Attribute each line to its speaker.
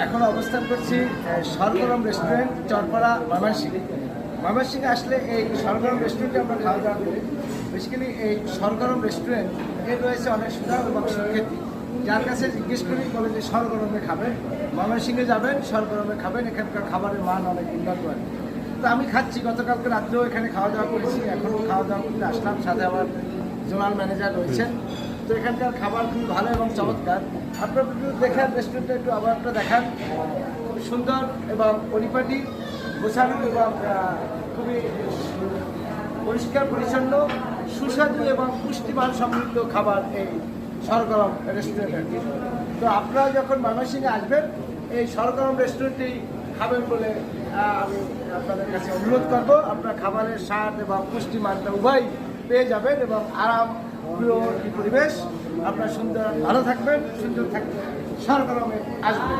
Speaker 1: এখন অবস্থান করছি সরগরম রেস্টুরেন্ট চরপাড়া ময়মনসিংহে আসলে এই সরগরম রেস্টুরেন্টে আমরা খাওয়া দাওয়া করি। বেসিক্যালি এই সরগরম রেস্টুরেন্ট এর রয়েছে অনেক সুনাম এবং সুখ্যাতি। যার কাছে জিজ্ঞেস করি বলে যে সরগরমে খাবেন, ময়মনসিংহে যাবেন সরগরমে খাবেন, এখানকার খাবারের মান অনেক উন্নত হয়। তো আমি খাচ্ছি, গতকালকে রাত্রেও এখানে খাওয়া দাওয়া করেছি, এখনও খাওয়া দাওয়া করতে আসলাম, সাথে আমার জোনাল ম্যানেজার রয়েছেন। তো এখানকার খাবার খুবই ভালো এবং চমৎকার। আপনারা একটু দেখেন, রেস্টুরেন্টটা একটু আবার একটা দেখান। খুব সুন্দর এবং পরিপাটি, গোছানো এবং খুবই পরিষ্কার পরিচ্ছন্ন, সুস্বাদু এবং পুষ্টিমান সমৃদ্ধ খাবার এই সরগরম রেস্টুরেন্টের। তো আপনারা যখন ময়মনসিংহে আসবেন এই সরগরম রেস্টুরেন্টেই খাবেন বলে আমি আপনাদের কাছে অনুরোধ করবো। আপনার খাবারের স্বাদ এবং পুষ্টিমানটা উভয় পেয়ে যাবেন এবং আরাম প্রিয় পরিবেশ। আপনার সুন্দর ভালো থাকবেন, সুন্দর থাকবেন, সরগরমে আসবেন।